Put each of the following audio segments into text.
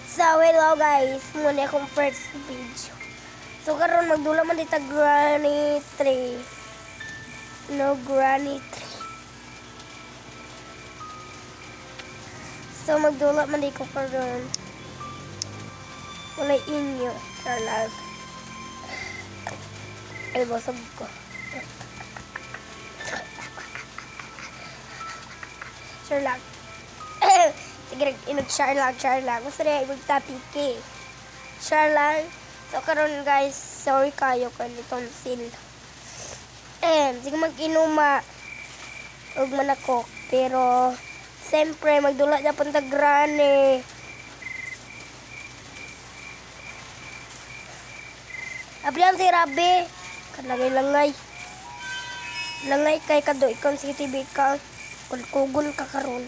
So, hello guys, muna akong first video. So, karon magdula man dito Granny 3. No, Granny 3. So, magdula man dito karon. Wala inyo. Charlag. Ay, basag ko. Charlag. Sige, Charlag. Gusto na magtapik eh. Charlag. So, karon guys, sorry kayo kanitong sil. Sige mag-inuma. Huwag man ako. Pero, siyempre, magdula na punta Granny. Abrihan si Rabi. Kalangay-langay. Langay kay kado. Ikaw si TV ka. Kulkugon ka karon.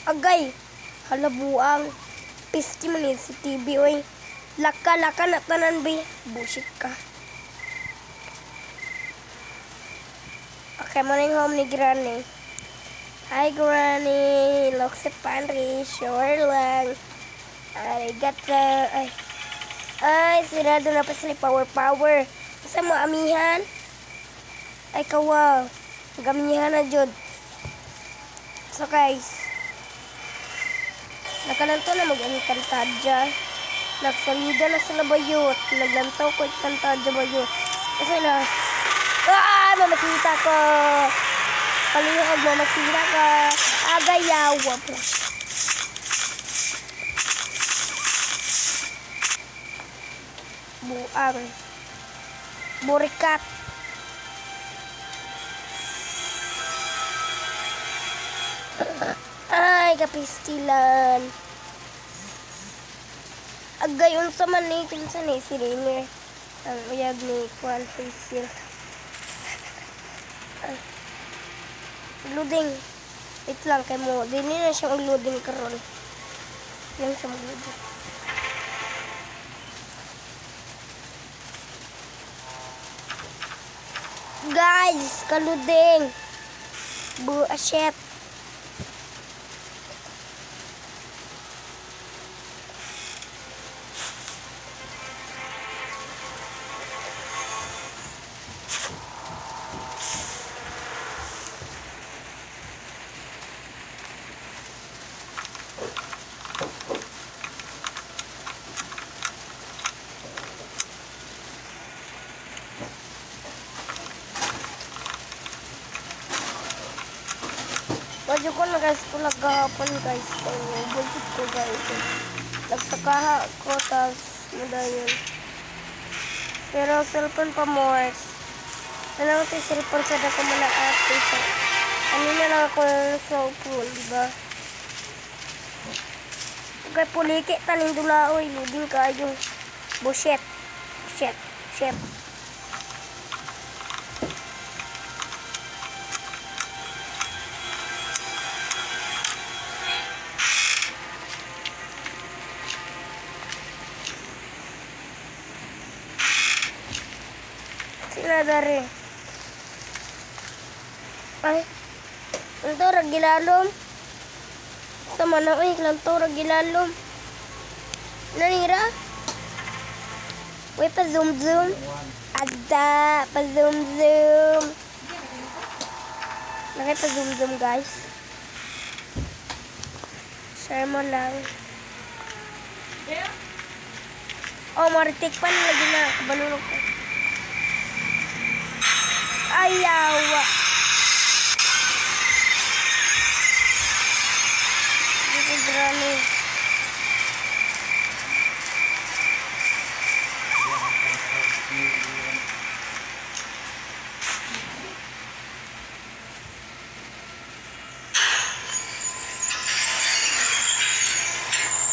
Agay. Halabuang. Pisti man si TV. Oy. Laka na tanan bi. Bullshit ka. Okay, morning home ni Granny. Hi Granny. Look si Panry. Sure lang. Arigato. Ay, sirado na pa sila power. Masa mo amihan? Ay, kawaw. Gamihan na jud. So guys, nakalanto na mag-kantadya. Nagsalida na sila bayot. Naglantaw ko kantadya bayot. Kasi na, mamasita ko. Kalihog, mamasita ka. Agayawa po. Buang. Burikat. Ay, kapistilan. Agayon sa man kung saan si Rainer. Ang uyag ni Kwan Faisal. Loading. Wait lang kay mo. Dini na siya mag-loading karon. Yan siya mag-loading. Guys, kaluding. Buasyet. Wadyo ko na guys, kulag gahapon guys. Budget ko guys. Nagsakaha ko, tas madayon. Pero cellphone pa more. Ano si cellphone sa dako mo na ate. Ano na lang ako sa pool, diba? Kaya puliki, taning dulaoy. Luding kayo. Buset. Sila dari. Ay, ito ragilalom. Sama na ito ragilalom. Nanira? Uy, pa zoom. Ada, pa zoom. Nakita zoom guys. Share mo lang. Oh, maritik pa lagi na. Kabalulog ko. Ayaw. Dito Granny.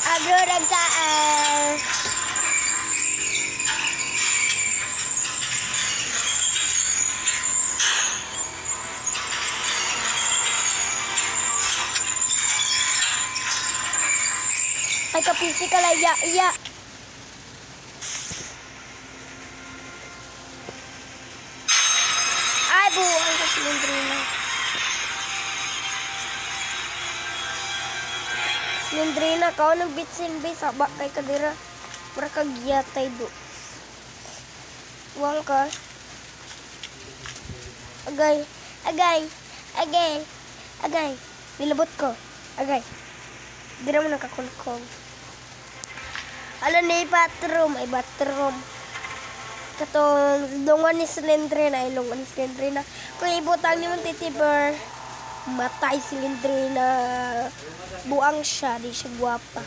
Agro nagkaan. Ay, kapisi ka lang, iya. Ay, buwan ka silindrina. Slendrina, kao nagbitsin be sabak kay kadira. Para kagyatay do. Wang ka. Agay. Nilabot ko. Agay. Dira mo nakakulkog. Alam na bathroom. Ay bathroom. Katong lungan ni Slendrina. Ay lungan ni Slendrina. Kung ibutang ni mong titiber. Matay Slendrina. Buang siya. Di siya guwapa.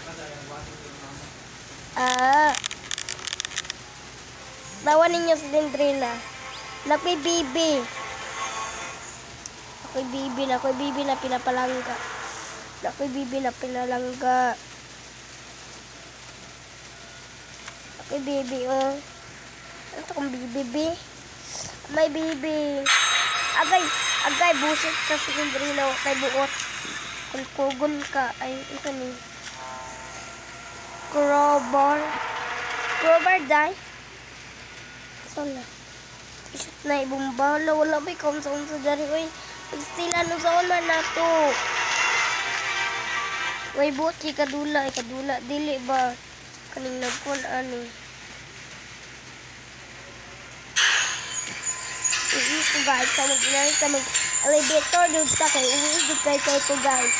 Tawan ninyo Slendrina. Nakoy bibi. Nakoy bibi na pinapalangga. Nakoy bibi na pinalangga. Nakoy bibi, oh. Ano kong bibi? May bibi. Agay, busit ka Slendrina. Kay buot. Kulkugon ka. Ay, ito ni. Crowbar die. Sala. Isot na ibumba. Wala ba ikaw sa dari. Uy, pagstila no sa man na to. Uy, buot kadula. Dili ba? Kaning nagpun ani. Ito guys, sa mag-elevator doon sa kay uwi kay ko guys.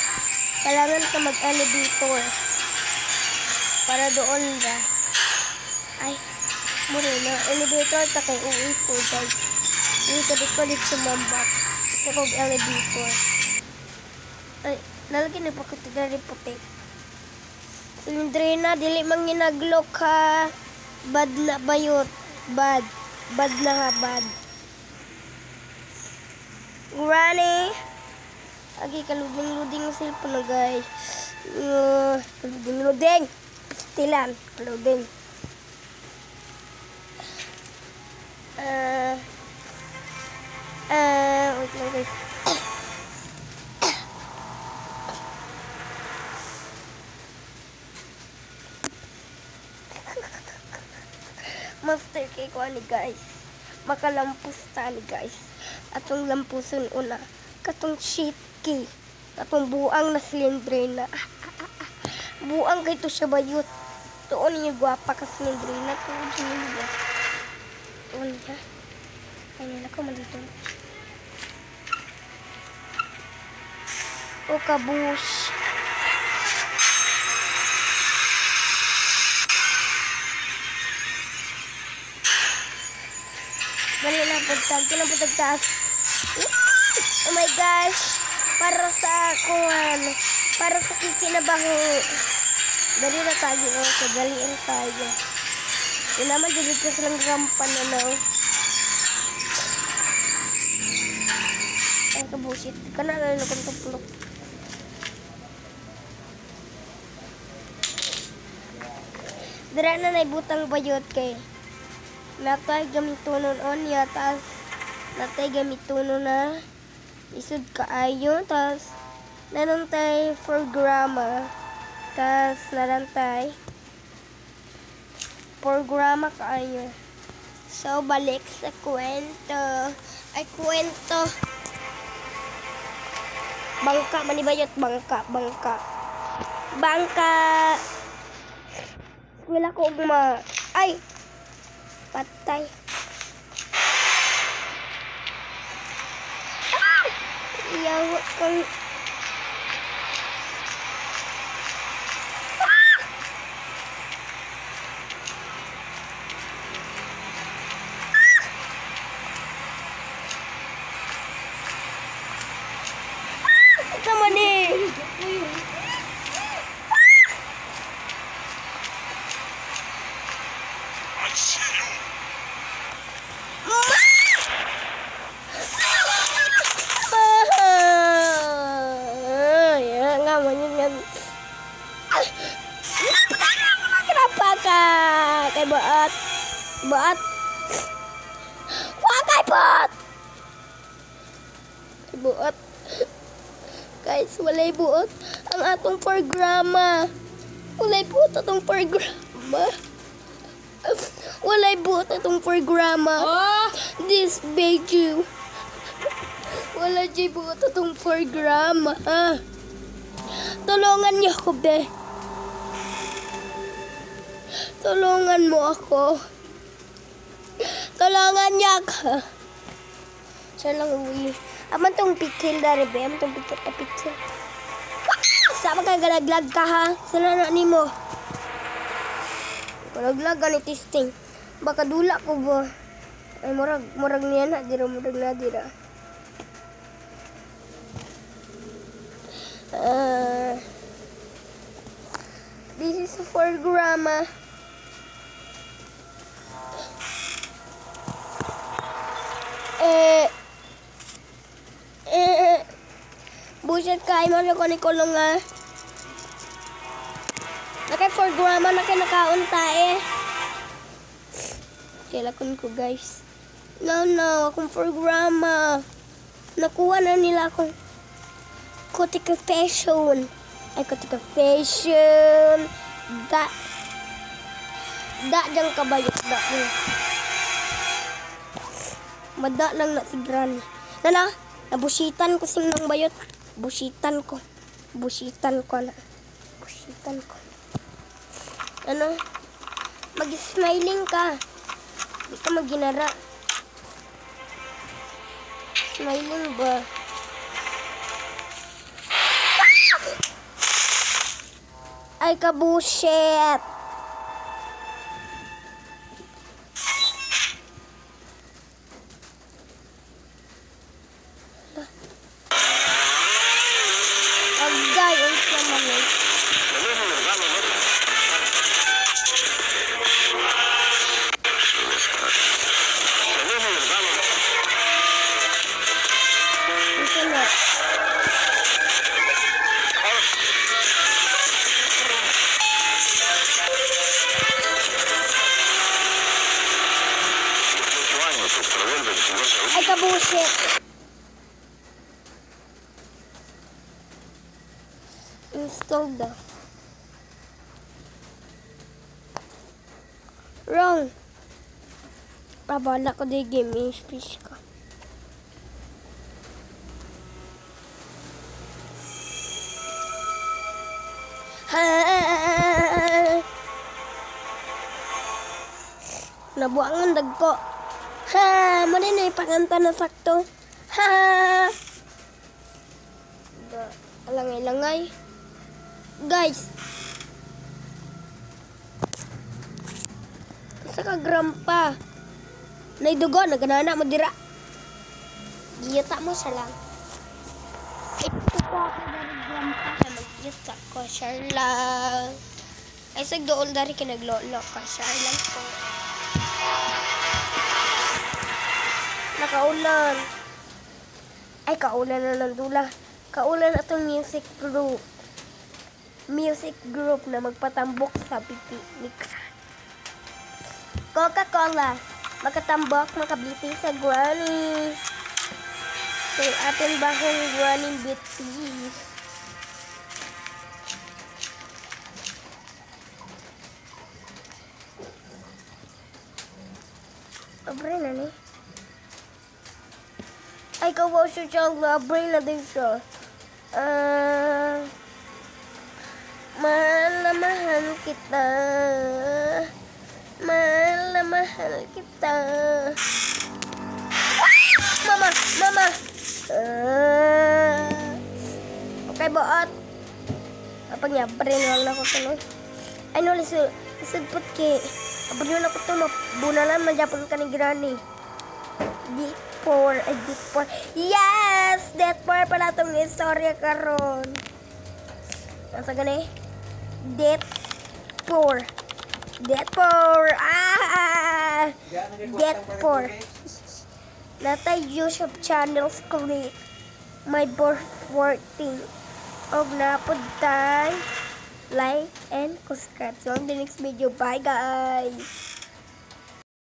Kailangan ka mag-elevator. Para doon ba? Ay, muna na. Elevator ta kay uwi ko guys. Dito dito sumambak. Sa kog-elevator. Ay, lalagyan na pa ko tigari puti. Slendrina, dili mang ginaglok ha. Bad na bayot. Bad na ha, bad. Granny. Agi, kaluding-luding ang cellphone na guys. Kaluding-luding. Tilan, kaluding. Wait lang guys. Master cake ko ani guys. Makalampus ta ni guys. Atong lampuson una. Katong sheet key. Katong buang na Slendrina. Buang kay to siya bayot. Tuon niya gwapa ka Slendrina. Tuon niya. Tuon niya. Ay nila ko malito. O kabush. Dali na pagtag. Kailang pagtagtaas. Oh my gosh. Para sa kuwan. Para sa kikinabaho. Dali na tayo. Oh, kadaliin tayo. Yun naman, dili ka silang rampan na no. Ay, kabusit. Kanala na kung tuplok. Dira na naibutang bayot kay. Natay gamitunon on ya. Tas, natay gamitunon na. Isod kaayo. Tas, nanantay for grama. Tas, nanantay for grama kaayo. So, balik sa kwento. Ay, kwento. Bangka, manibayot. Bangka. Wala ko ugma. Ay! Patay. Ah! Yawa kang... Kenapa kak? Kayak buat. Wah, kayak buat. Guys, walay buot ang atong programa. Walay buot atong programa. Walay buot atong programa. This beju. Wala jay buot atong programa. Tulungan niyo ko, be. Tulungan mo ako. Tulungan niya ka. Siya lang uwi. Aman tong pikil dari be. Aman tong pikil. Sama ka galaglag ka ha. Sala na ni mo. Galaglag ni testing. Baka dula ko ba. Ay murag niya na dira murag na dira. This is for grandma. Buset ka, mo na ko ni kulong nga. Nakay for grandma, nakay nakaunta eh. Kilakon ko guys. No, akong for grandma. Nakuha na nila akong Kotika fashion. Ay, Kotika fashion. Da dyan kabayot. Da mo. Mada lang na si Granny. Nana, nabusitan ko sing nang bayot. Busitan ko na. Busitan ko. Ano? Mag-smiling ka. Di ka maginara. Smiling ba? Ay, kabushit. Agay, ang sama mo. Ay, kabushit. Install daw. Wrong. Babala ko di game space ko. Nabuangan dagko. Ha, mo din ay panganta na sakto. Ha. Alangay-langay. Guys. Sa ka grampa. Naidugo naganana mo dira. Giyata mo sa lang. Ito ko ako dari grampa na magyata ko siya lang. Ay sagdool dari kinaglolo ka siya lang ko. Nakaulan. Ay, kaulan na ng dula. Kaulan na itong music group. Music group na magpatambok sa pipi ni Granny. Coca-Cola. Magkatambok, makabiti sa Granny. Sa ating bahong Granny bitis. Abre na ni. Ay, kawaw siya labre na din siya. Mahal na mahal kita. Mahal na mahal kita. Mama! Okay, buot. Kapag niya, brin lang ako ito, no? Ay, no, lisod put ki. Brin lang ako ito, bunalan, manjapon ka ni Granny. Deep 4. Yes! Death 4 pala itong istorya karon. Nasa gani? Death 4. Death 4. Death 4. Natay YouTube channel click. My birth 14. Og napod tay like and subscribe. So, on the next video. Bye, guys!